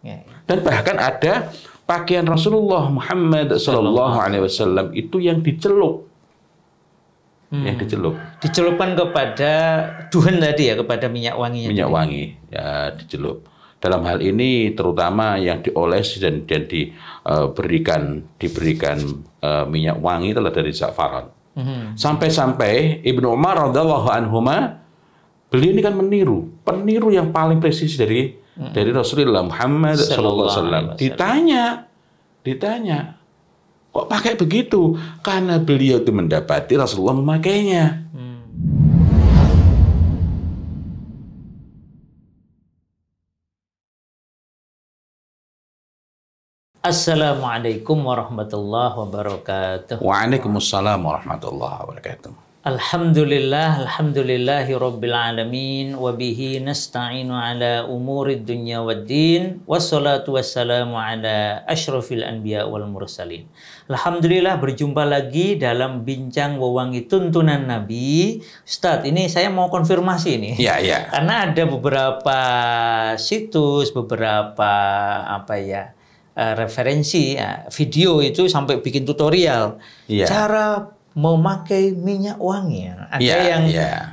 Ya, ya. Dan bahkan ada pakaian Rasulullah Muhammad Sallallahu Alaihi Wasallam itu yang dicelup. Yang dicelup. Dicelupkan kepada duhan tadi ya, kepada minyak wanginya. Minyak wangi, ya dicelup. Dalam hal ini terutama yang dioles dan diberikan minyak wangi adalah dari za'faran. Sampai-sampai Ibnu Umar radhiyallahu anhuma, beliau ini kan peniru yang paling presis dari Rasulullah Muhammad sallallahu alaihi wasallam. Ditanya, kok pakai begitu? Karena beliau itu mendapati Rasulullah memakainya. Assalamualaikum warahmatullahi wabarakatuh. Waalaikumsalam warahmatullahi wabarakatuh. Alhamdulillahi rabbil alamin wa bihi nasta'inu ala umurid dunya waddin wassalatu wassalamu ala asyrafil anbiya wal mursalin. Alhamdulillah berjumpa lagi dalam bincang wewangi tuntunan Nabi. Ustadz, ini saya mau konfirmasi ini. Ya, ya. Karena ada beberapa situs, referensi video itu sampai bikin tutorial cara memakai minyak wangi. Ada yang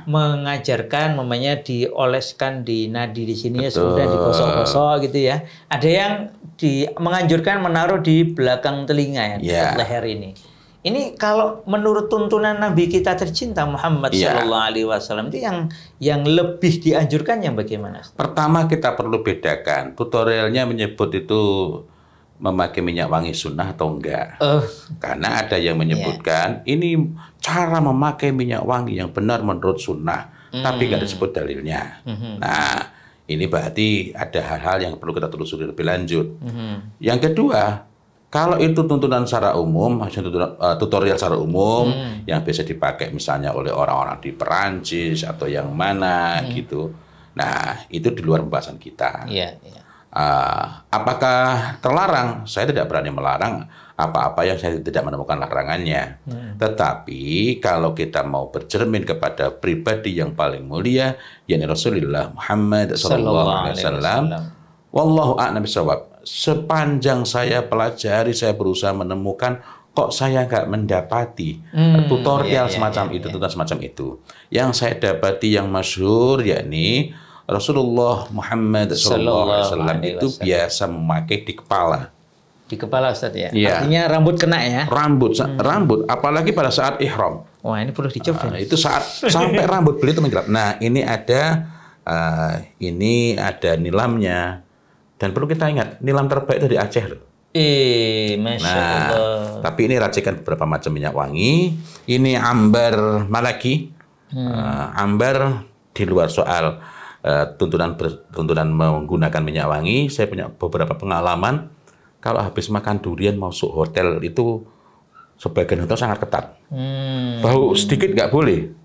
mengajarkan namanya dioleskan di nadi di sini ya, sudah digosok-gosok gitu ya. Ada yang menganjurkan menaruh di belakang telinga ya, leher ini. Ini kalau menurut tuntunan Nabi kita tercinta Muhammad Sallallahu Alaihi Wasallam itu yang lebih dianjurkan yang bagaimana? Pertama kita perlu bedakan, tutorialnya menyebut itu memakai minyak wangi sunnah atau enggak. Karena ada yang menyebutkan ini cara memakai minyak wangi yang benar menurut sunnah, tapi nggak disebut dalilnya. Nah, ini berarti ada hal-hal yang perlu kita telusuri lebih lanjut. Yang kedua, kalau itu tuntunan secara umum, tutorial secara umum yang biasa dipakai misalnya oleh orang-orang di Perancis atau yang mana gitu. Nah, itu di luar pembahasan kita. Apakah terlarang? Saya tidak berani melarang apa-apa yang saya tidak menemukan larangannya. Tetapi kalau kita mau bercermin kepada pribadi yang paling mulia, yakni Rasulullah Muhammad Sallallahu Alaihi Wasallam, wallahu a'lam bishawab. Sepanjang saya pelajari, saya berusaha menemukan, kok saya nggak mendapati tutorial semacam itu. Yang saya dapati yang masyhur yakni Rasulullah Muhammad SAW itu biasa memakai di kepala. Di kepala, Ustaz ya? Artinya rambut kena ya? Rambut, apalagi pada saat ihram. Wah, ini perlu dicoba. Itu saat sampai rambut beliau itu menggelap. Nah, ini ada nilamnya. Dan perlu kita ingat, nilam terbaik itu di Aceh loh. Masya Allah. Tapi ini racikan beberapa macam minyak wangi. Ini ambar malaki. Ambar di luar soal tuntunan menggunakan minyak wangi. Saya punya beberapa pengalaman. Kalau habis makan durian masuk hotel itu sebagian hotel sangat ketat. Bau sedikit nggak boleh.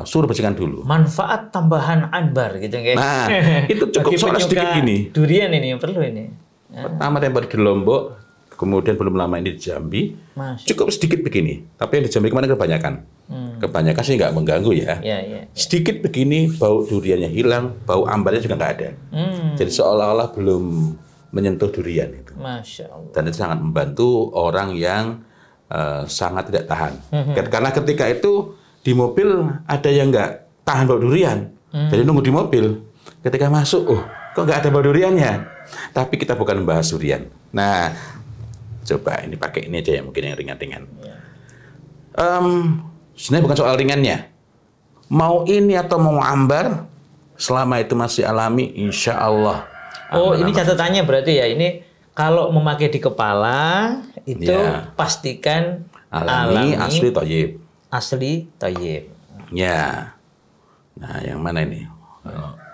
Suruh bersihkan dulu. Manfaat tambahan ambar gitu guys. Nah, itu cukup soal sedikit gini. Durian ini yang perlu ini. Pertama tempo di Lombok, kemudian belum lama ini di Jambi. Cukup sedikit begini. Tapi yang di Jambi kemana kebanyakan? Kebanyakan sih nggak mengganggu ya. Sedikit begini, bau duriannya hilang, bau ambarnya juga nggak ada. Jadi seolah-olah belum menyentuh durian itu. Masya Allah. Dan itu sangat membantu orang yang sangat tidak tahan. Karena ketika itu di mobil ada yang nggak tahan bau durian. Jadi nunggu di mobil. Ketika masuk, kok nggak ada bau duriannya? Tapi kita bukan membahas durian. Nah, coba ini pakai ini aja ya, mungkin yang ringan-ringan. Sebenarnya bukan soal ringannya. Mau ini atau mau ambar, selama itu masih alami, insya Allah. Ini catatannya berarti ya, ini kalau memakai di kepala, itu pastikan alami, asli, thayyib. Asli, thayyib. Ya. Nah, yang mana ini?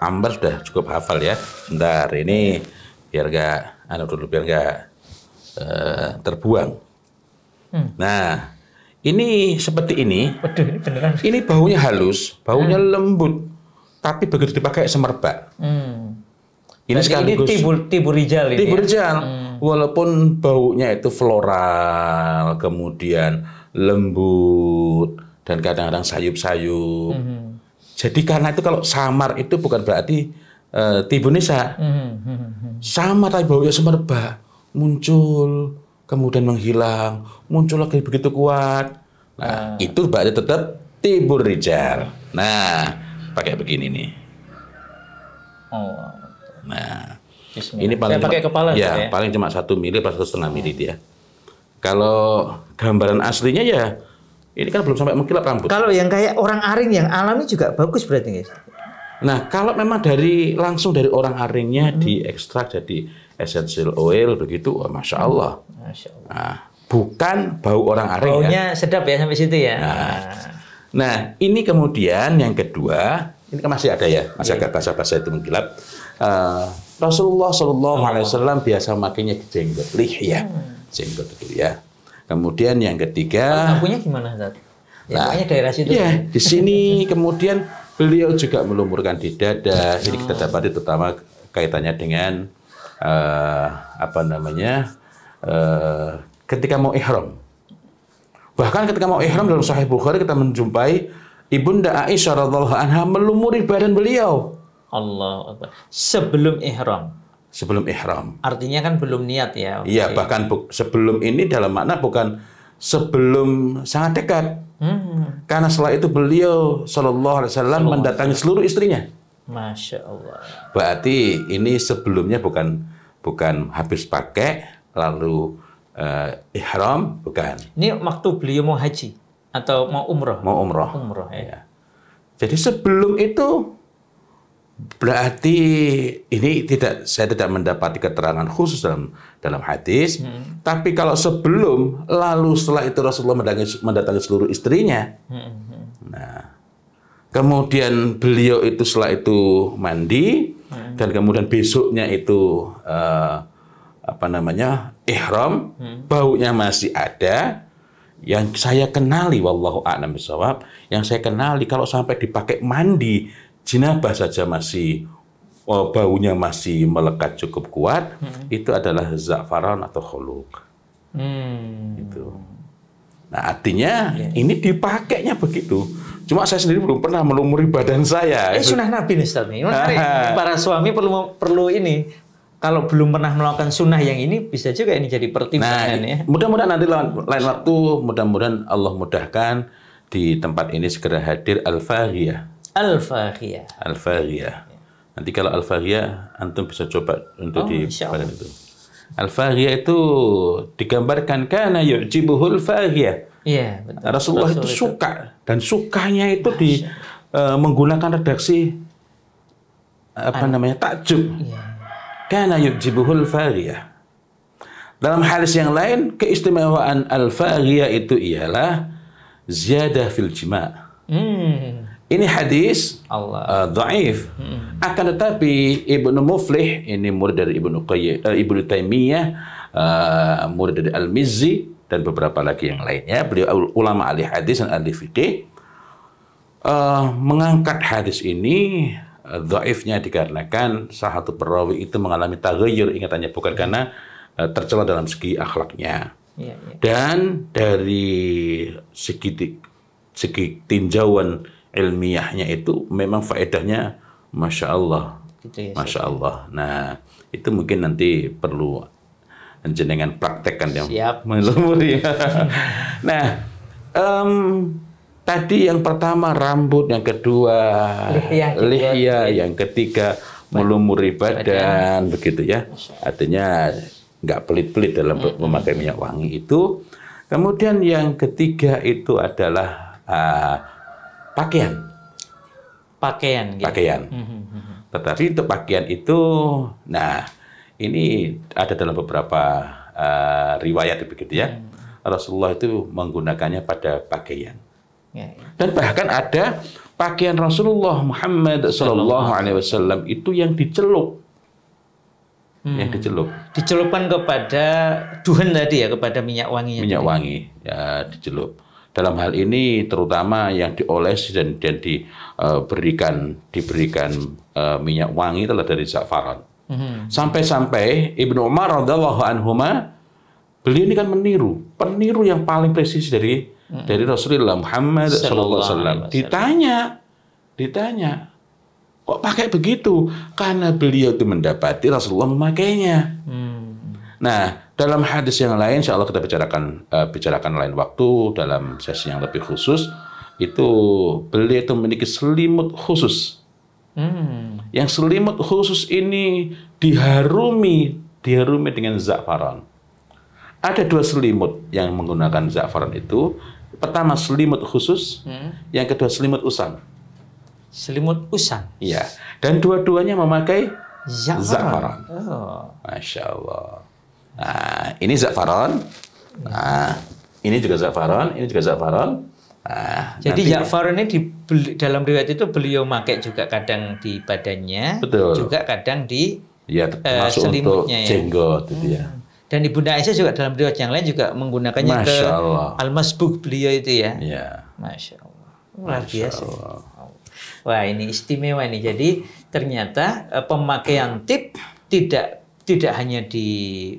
Ambar sudah cukup hafal ya. Bentar, ini biar nggak terbuang. Nah, ini seperti ini. Waduh, ini beneran. Ini baunya halus, baunya lembut, tapi begitu dipakai semerbak. Ini sekaligus Tibur Rijal ini. Tibur Rijal. Walaupun baunya itu floral, kemudian lembut dan kadang-kadang sayup-sayup. Jadi karena itu kalau samar itu bukan berarti Tibu Nisa. Sama tapi baunya semerbak. Muncul, kemudian menghilang, muncul lagi begitu kuat. Nah, itu berarti tetap tibur rijal. Nah, pakai begini nih. Nah, ini paling pakai kepala ya, paling cuma 1 mili atau 1,5 mili dia. Kalau gambaran aslinya ya, ini kan belum sampai mengkilap rambut. Kalau yang kayak orang aring yang alami juga bagus berarti, guys. Nah, kalau memang langsung dari orang aringnya diekstrak jadi essential oil begitu, oh, Masya Allah. Masya Allah. Nah, bukan bau orang aring. Baunya sedap ya sampai situ ya. Nah, ini kemudian yang kedua, ini kan masih ada ya, masih agak basah-basah itu mengkilap. Rasulullah SAW biasa makainya jenggot, lihya, jenggot itu ya. Kemudian yang ketiga, lampunya gimana, Ustaz? Ya, pokoknya daerah situ. Ya, di sini kemudian beliau juga melumurkan di dada. Ini kita dapati terutama kaitannya dengan ketika mau ihram. Bahkan ketika mau ihram dalam Sahih Bukhari kita menjumpai Ibunda Aisyah radhiallahu anha melumuri badan beliau. Allah Akbar. Sebelum ihram. Sebelum ihram. Artinya kan belum niat ya. Iya, bahkan sebelum ini dalam makna bukan sebelum sangat dekat. Karena setelah itu beliau sallallahu alaihi wasallam mendatangi seluruh istrinya. Masya Allah. Berarti ini sebelumnya bukan habis pakai lalu ihram, bukan. Ini waktu beliau mau haji atau mau umroh? Mau umroh. Umroh ya. Jadi sebelum itu berarti ini saya tidak mendapati keterangan khusus dalam hadis. Tapi kalau sebelum lalu setelah itu Rasulullah mendatangi seluruh istrinya. Nah, kemudian beliau itu setelah itu mandi dan kemudian besoknya itu ihram, baunya masih ada. Yang saya kenali, wallahu a'lam bishawab, yang saya kenali kalau sampai dipakai mandi jinabah saja masih baunya masih melekat cukup kuat, itu adalah za'faran atau khuluq. Itu. Nah, artinya ini dipakainya begitu. Cuma saya sendiri belum pernah melumuri badan saya. Ini sunnah Nabi nih, Ustaz. Para suami perlu ini. Kalau belum pernah melakukan sunnah yang ini, bisa juga ini jadi pertimbangan ya. Mudah-mudahan nanti lain waktu, mudah-mudahan Allah mudahkan di tempat ini segera hadir Al-Faghiyah. Al-Faghiyah. Al-Faghiyah. Nanti kalau Al-Faghiyah, antum bisa coba untuk di badan itu. Al-Faghiyah itu digambarkan karena yu'jibuhul faghiyah. Iya, betul. Rasulullah itu suka, dan sukanya itu menggunakan redaksi takjub. Karena yu'jibuhul faghiyah. Dalam hadis yang lain, keistimewaan al-faghiyah itu ialah ziyadah fil jima'. Ini hadis dhaif. Akan tetapi Ibnu Muflih, ini murid dari Ibnu Taimiyah, murid dari Al-Mizzi dan beberapa lagi yang lainnya, beliau ulama ahli hadis dan ahli fikih, mengangkat hadis ini dhaifnya dikarenakan salah satu perawi itu mengalami taghayyur ingatannya, bukan karena tercela dalam segi akhlaknya. Dan dari segi tinjauan ilmiahnya itu memang faedahnya Masya Allah. Masya Allah. Nah, itu mungkin nanti perlu jenengan praktekkan yang melumuri. Nah, tadi yang pertama rambut, yang kedua lihya, yang ketiga melumuri badan, begitu ya. Artinya nggak pelit-pelit dalam memakai minyak wangi itu. Kemudian yang ketiga itu adalah pakaian. Pakaian. Tetapi untuk pakaian itu, nah ini ada dalam beberapa riwayat begitu ya. Rasulullah itu menggunakannya pada pakaian. Dan bahkan ada pakaian Rasulullah Muhammad SAW itu yang dicelup. Yang dicelup. Dicelupkan kepada duhan tadi ya, kepada minyak wanginya. Minyak wangi, ya dicelup. Dalam hal ini terutama yang dioles dan diberikan minyak wangi adalah dari za'faran. Sampai-sampai Ibnu Umar radhiallahu anhuma, beliau ini kan peniru yang paling presisi dari Rasulullah Muhammad SAW. Ditanya, Kok pakai begitu? Karena beliau itu mendapati Rasulullah memakainya. Nah, dalam hadis yang lain, insya Allah kita bicarakan lain waktu dalam sesi yang lebih khusus. Itu beliau itu memiliki selimut khusus. Yang selimut khusus ini diharumi dengan za'faran. Ada 2 selimut yang menggunakan za'faran itu. Pertama selimut khusus, yang kedua selimut usang. Selimut usang. Iya. Dan dua-duanya memakai za'faran. Masya Allah. Nah, ini za'faran. Nah, ini juga za'faran. Ini juga za'faran. Nah, jadi za'faran ini dalam riwayat itu beliau pakai juga kadang di badannya, betul. Juga kadang di selimutnya, untuk jenggot, itu ya. Dan Ibunda Aisyah juga dalam riwayat yang lain juga menggunakannya ke al-masbuk beliau itu ya. Iya. Masya Allah. Luar biasa. Wah, ini istimewa ini. Jadi ternyata pemakaian tip tidak hanya di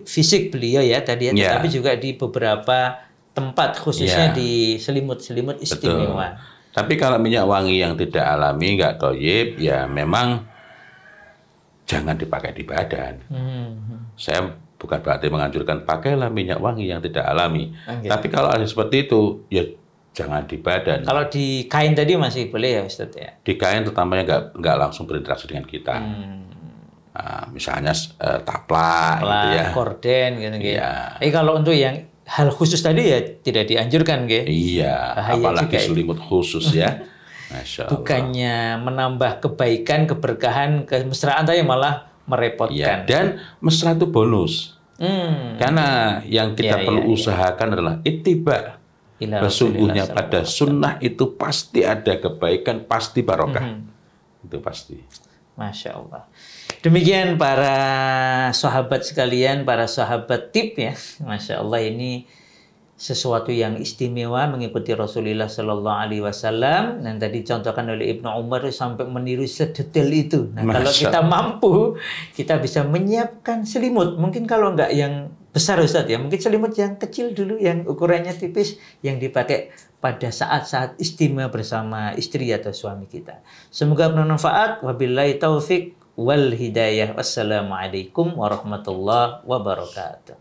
fisik beliau ya tadi ya, tetapi juga di beberapa tempat khususnya di selimut-selimut istimewa. Betul. Tapi kalau minyak wangi yang tidak alami, nggak toyib, ya memang jangan dipakai di badan. Saya bukan berarti menganjurkan pakailah minyak wangi yang tidak alami. Tapi kalau ada seperti itu, ya jangan di badan. Kalau di kain tadi masih boleh ya Ustaz ya? Di kain terutamanya nggak langsung berinteraksi dengan kita. Nah, misalnya taplak gitu ya. Korden gitu. Iya. Kalau untuk yang hal khusus tadi ya tidak dianjurkan gitu. Iya, apalagi selimut khusus ya. Masya Allah. Bukannya menambah kebaikan, keberkahan, kemesraan, tapi malah merepotkan. Ya, dan mesra itu bonus. Karena yang kita perlu usahakan adalah ittiba. Sesungguhnya pada sunnah itu pasti ada kebaikan, pasti barokah. Itu pasti. Masya Allah. Demikian para sahabat sekalian, para sahabat tip ya. Masya Allah, ini sesuatu yang istimewa mengikuti Rasulullah Sallallahu Alaihi Wasallam. Dan tadi contohkan oleh Ibnu Umar sampai meniru sedetail itu. Nah, kalau kita mampu, kita bisa menyiapkan selimut. Mungkin kalau nggak yang besar Ustaz ya, mungkin selimut yang kecil dulu, yang ukurannya tipis, yang dipakai pada saat-saat istimewa bersama istri atau suami kita. Semoga bermanfaat. Wabillahi taufik wal hidayah. Wassalamualaikum warahmatullahi wabarakatuh.